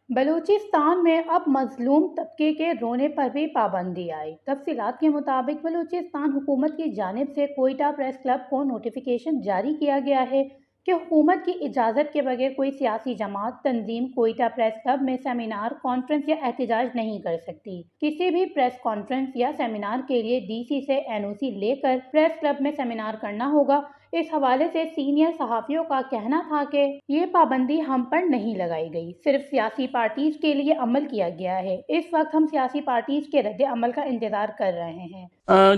بلوچستان میں اب مظلوم طبقے کے رونے پر بھی پابندی آئی۔ تفصیلات کے مطابق بلوچستان حکومت کی جانب سے کوئٹہ پریس کلب کو نوٹیفیکیشن جاری کیا گیا ہے کہ حکومت کی اجازت کے بغیر کوئی سیاسی جماعت تنظیم کوئٹہ پریس کلب میں سیمینار، کانفرنس یا احتجاج نہیں کر سکتی۔ کسی بھی پریس کانفرنس یا سیمینار کے لیے ڈی سی سے این او سی لے کر پریس کلب میں سیمینار کرنا ہوگا۔ اس حوالے سے سینئر صحافیوں کا کہنا تھا کہ یہ پابندی ہم پر نہیں لگائی گئی، صرف سیاسی پارٹیز کے لیے عمل کیا گیا ہے۔ اس وقت ہم سیاسی پارٹیز کے رد عمل کا انتظار کر رہے ہیں۔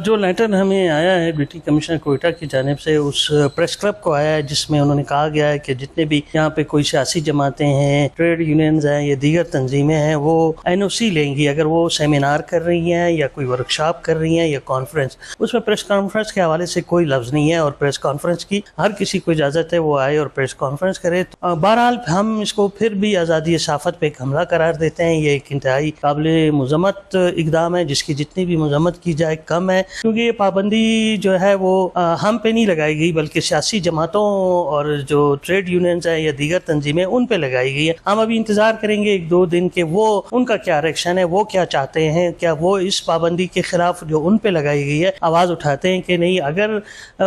جو لیٹر ہمیں آیا ہے ڈپٹی کمشنر کوئٹہ کی جانب سے اس پریس کلب کو آیا ہے، جس میں انہوں نے کہا گیا ہے کہ جتنے بھی یہاں پہ کوئی سیاسی جماعتیں ہیں، ٹریڈ یونینز ہیں یا دیگر تنظیمیں ہیں، وہ این او سی لیں گی اگر وہ سیمینار کر رہی ہیں یا کوئی ورکشاپ کر رہی ہیں یا کانفرنس۔ اس میں پریس کانفرنس کے حوالے سے کوئی لفظ نہیں ہے، اور پریس کانفرنس کی ہر کسی کو اجازت ہے وہ آئے اور پریس کانفرنس کرے۔ بہرحال ہم اس کو پھر بھی آزادی صحافت پہ ایک حملہ قرار دیتے ہیں۔ یہ ایک انتہائی قابل مذمت اقدام ہے، جس کی جتنی بھی مذمت کی جائے کم ہے، کیونکہ یہ پابندی جو ہے وہ ہم پہ نہیں لگائی گئی بلکہ سیاسی جماعتوں اور جو ٹریڈ یونینز ہیں یا دیگر تنظیمیں ان پہ لگائی گئی ہے۔ ہم ابھی انتظار کریں گے ایک دو دن کہ وہ ان کا کیا ریئیکشن ہے، وہ کیا چاہتے ہیں، کیا وہ اس پابندی کے خلاف جو ان پہ لگائی گئی ہے آواز اٹھاتے ہیں کہ نہیں۔ اگر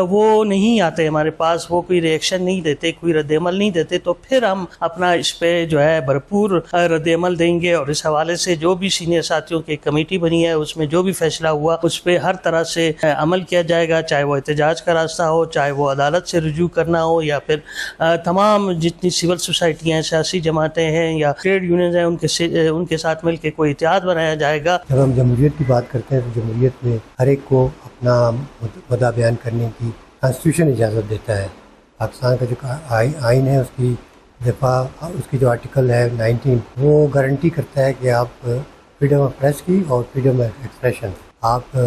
وہ نہیں آتے ہمارے پاس، وہ کوئی ریئیکشن نہیں دیتے، کوئی رد عمل نہیں دیتے، تو پھر ہم اپنا اس پہ جو ہے بھرپور رد عمل دیں گے، اور اس حوالے سے جو بھی سینئر ساتھیوں کی کمیٹی بنی ہے اس میں جو بھی فیصلہ ہوا اس پہ ہر طرح سے عمل کیا جائے گا، چاہے وہ احتجاج کا راستہ ہو، چاہے وہ عدالت سے رجوع کرنا ہو، یا پھر تمام جتنی سول سوسائٹی ہیں، سیاسی جماعتیں ہیں یا ٹریڈ یونینز ہیں، ان کے ساتھ مل کے کوئی اتحاد بنایا جائے گا۔ جب ہم جمہوریت کی بات کرتے ہیں تو جمہوریت میں ہر ایک کو اپنا مدعا بیان کرنے کی کانسٹیٹیوشن اجازت دیتا ہے۔ پاکستان کا جو آئین ہے اس کی دفاع، اس کی جو آرٹیکل ہے 19، وہ گارنٹی کرتا ہے کہ آپ فریڈم آف پریس کی اور فریڈم آف ایکسپریشن، آپ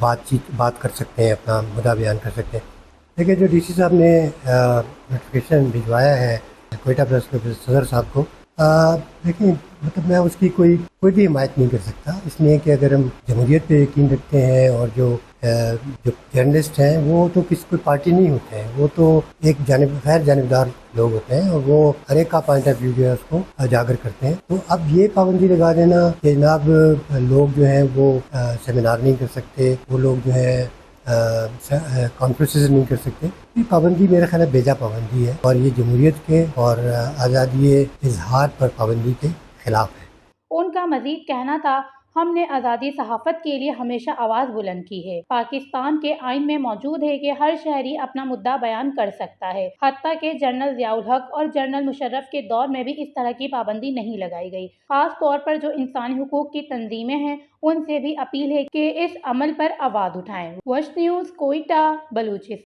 بات کر سکتے ہیں، اپنا مدعا بیان کر سکتے ہیں۔ لیکن جو ڈی سی صاحب نے نوٹیفیکیشن بھجوایا ہے کوئٹہ پریس کلب کے صدر صاحب کو، دیکھیں مطلب میں اس کی کوئی بھی حمایت نہیں کر سکتا، اس لیے کہ اگر ہم جمہوریت پہ یقین رکھتے ہیں، اور جو جرنلسٹ ہیں وہ تو کوئی پارٹی نہیں ہوتے ہیں، وہ تو ایک غیر جانبدار لوگ ہوتے ہیں، اور وہ ہر ایک کا پوائنٹ آف ویو جو ہے اس کو اجاگر کرتے ہیں۔ تو اب یہ پابندی لگا دینا کہ جناب لوگ جو ہیں وہ سیمینار نہیں کر سکتے، وہ لوگ جو ہے کانفرنسز نہیں کر سکتے، یہ پابندی میرا خیال ہے بیجا پابندی ہے، اور یہ جمہوریت کے اور آزادی اظہار پر پابندی کے خلاف ہے۔ ان کا مزید کہنا تھا، ہم نے آزادی صحافت کے لیے ہمیشہ آواز بلند کی ہے۔ پاکستان کے آئین میں موجود ہے کہ ہر شہری اپنا مدعا بیان کر سکتا ہے، حتیٰ کہ جنرل ضیاء الحق اور جنرل مشرف کے دور میں بھی اس طرح کی پابندی نہیں لگائی گئی۔ خاص طور پر جو انسانی حقوق کی تنظیمیں ہیں ان سے بھی اپیل ہے کہ اس عمل پر آواز اٹھائیں۔ وش نیوز، کوئٹہ، بلوچستان۔